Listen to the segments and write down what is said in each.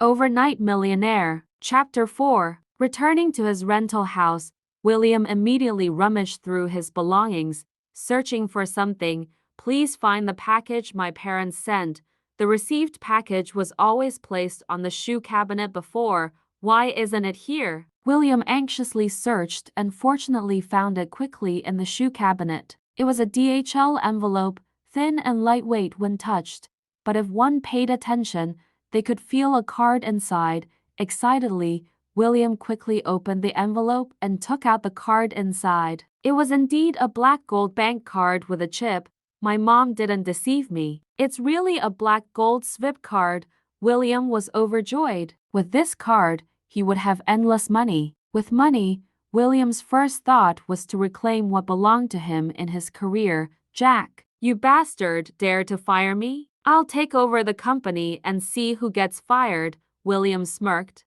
Overnight Millionaire. Chapter 4. Returning to his rental house, William immediately rummaged through his belongings, searching for something. Please find the package my parents sent. The received package was always placed on the shoe cabinet before. Why isn't it here? William anxiously searched and fortunately found it quickly in the shoe cabinet. It was a DHL envelope, thin and lightweight when touched, but if one paid attention, they could feel a card inside. Excitedly, William quickly opened the envelope and took out the card inside. It was indeed a black gold bank card with a chip. My mom didn't deceive me. It's really a black gold SWIP card. William was overjoyed. With this card, he would have endless money. With money, William's first thought was to reclaim what belonged to him in his career. Jack, you bastard, dare to fire me? I'll take over the company and see who gets fired, William smirked.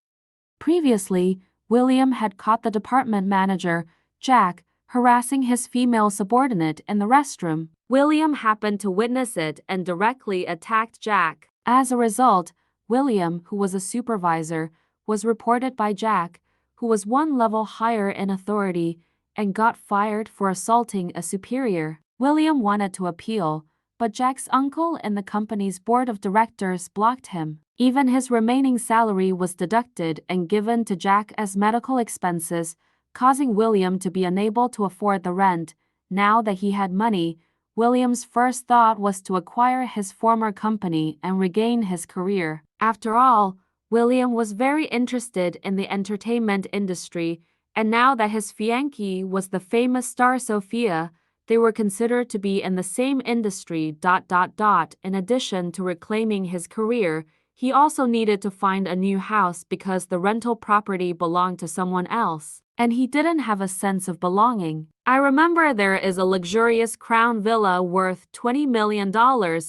Previously, William had caught the department manager, Jack, harassing his female subordinate in the restroom. William happened to witness it and directly attacked Jack. As a result, William, who was a supervisor, was reported by Jack, who was one level higher in authority, and got fired for assaulting a superior. William wanted to appeal, but Jack's uncle and the company's board of directors blocked him. Even his remaining salary was deducted and given to Jack as medical expenses, causing William to be unable to afford the rent. Now that he had money, William's first thought was to acquire his former company and regain his career. After all, William was very interested in the entertainment industry, and now that his fiancée was the famous star Sophia, they were considered to be in the same industry. In addition to reclaiming his career, he also needed to find a new house because the rental property belonged to someone else, and he didn't have a sense of belonging. I remember there is a luxurious crown villa worth $20 million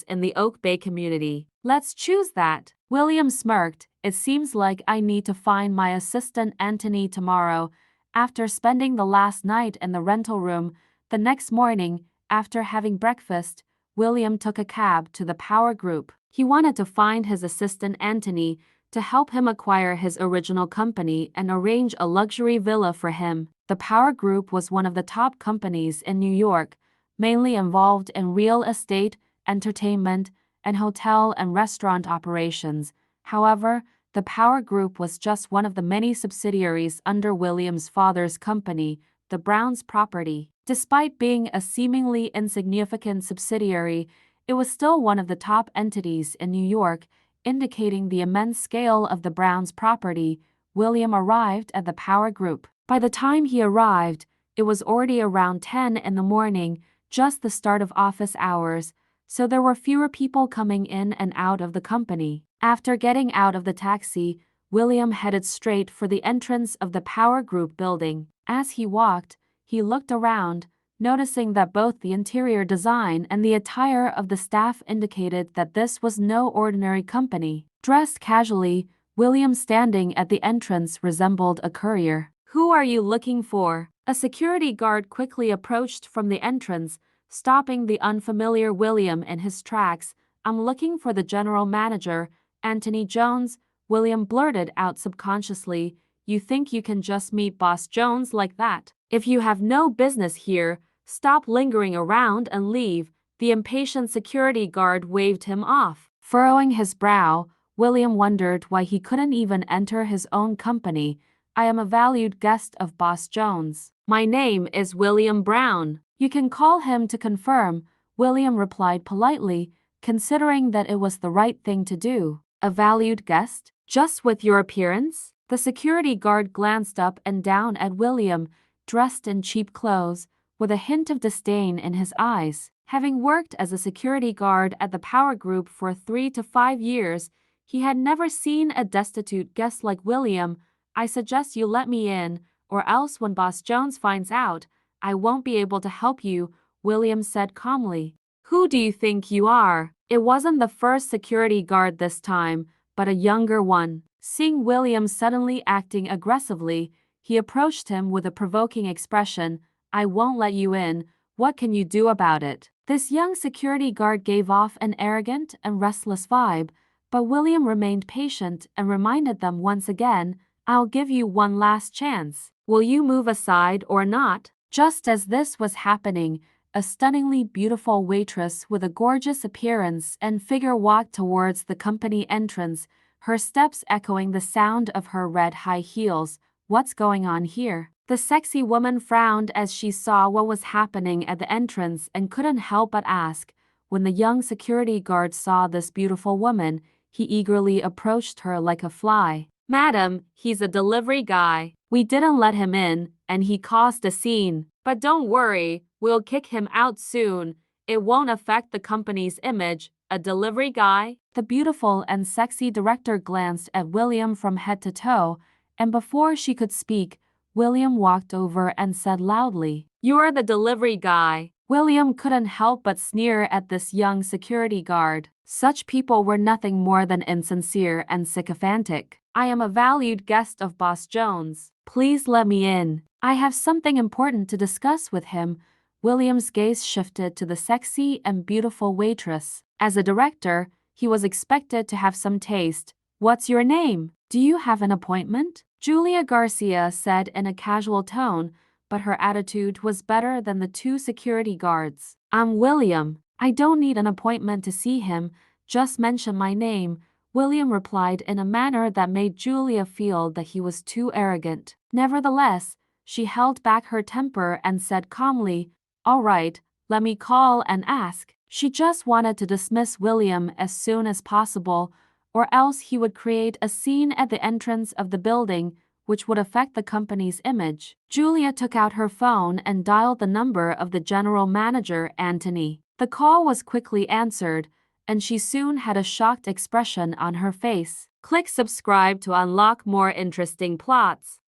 in the Oak Bay community. Let's choose that. William smirked. It seems like I need to find my assistant Anthony tomorrow. After spending the last night in the rental room, the next morning, after having breakfast, William took a cab to the Power Group. He wanted to find his assistant Anthony to help him acquire his original company and arrange a luxury villa for him. The Power Group was one of the top companies in New York, mainly involved in real estate, entertainment, and hotel and restaurant operations. However, the Power Group was just one of the many subsidiaries under William's father's company, the Browns Property. Despite being a seemingly insignificant subsidiary, it was still one of the top entities in New York, indicating the immense scale of the Browns Property. William arrived at the Power Group. By the time he arrived, it was already around 10 in the morning, just the start of office hours, so there were fewer people coming in and out of the company. After getting out of the taxi, William headed straight for the entrance of the Power Group building. As he walked, he looked around, noticing that both the interior design and the attire of the staff indicated that this was no ordinary company. Dressed casually, William standing at the entrance resembled a courier. Who are you looking for? A security guard quickly approached from the entrance, stopping the unfamiliar William in his tracks. I'm looking for the general manager, Anthony Jones, William blurted out subconsciously. You think you can just meet Boss Jones like that? If you have no business here, stop lingering around and leave. The impatient security guard waved him off. Furrowing his brow, William wondered why he couldn't even enter his own company. I am a valued guest of Boss Jones. My name is William Brown. You can call him to confirm, William replied politely, considering that it was the right thing to do. A valued guest? Just with your appearance? The security guard glanced up and down at William, dressed in cheap clothes, with a hint of disdain in his eyes. Having worked as a security guard at the Power Group for 3 to 5 years, he had never seen a destitute guest like William. I suggest you let me in, or else when Boss Jones finds out, I won't be able to help you, William said calmly. Who do you think you are? It wasn't the first security guard this time, but a younger one. Seeing William suddenly acting aggressively, he approached him with a provoking expression. I won't let you in. What can you do about it? This young security guard gave off an arrogant and restless vibe, But William remained patient and reminded them once again, "I'll give you one last chance. Will you move aside or not?" Just as this was happening, a stunningly beautiful waitress with a gorgeous appearance and figure walked towards the company entrance, her steps echoing the sound of her red high heels. "What's going on here?" The sexy woman frowned as she saw what was happening at the entrance and couldn't help but ask. When the young security guard saw this beautiful woman, he eagerly approached her like a fly. "Madam, he's a delivery guy. We didn't let him in, and he caused a scene. But don't worry, we'll kick him out soon. It won't affect the company's image." "A delivery guy?" The beautiful and sexy director glanced at William from head to toe, and before she could speak, William walked over and said loudly, "You're the delivery guy." William couldn't help but sneer at this young security guard. Such people were nothing more than insincere and sycophantic. "I am a valued guest of Boss Jones. Please let me in. I have something important to discuss with him." William's gaze shifted to the sexy and beautiful waitress. As a director, he was expected to have some taste. "What's your name? Do you have an appointment?" Julia Garcia said in a casual tone, but her attitude was better than the two security guards. "I'm William. I don't need an appointment to see him. Just mention my name." William replied in a manner that made Julia feel that he was too arrogant. Nevertheless, she held back her temper and said calmly, "All right, let me call and ask." She just wanted to dismiss William as soon as possible, or else he would create a scene at the entrance of the building, which would affect the company's image. Julia took out her phone and dialed the number of the general manager, Anthony. The call was quickly answered, and she soon had a shocked expression on her face. Click subscribe to unlock more interesting plots.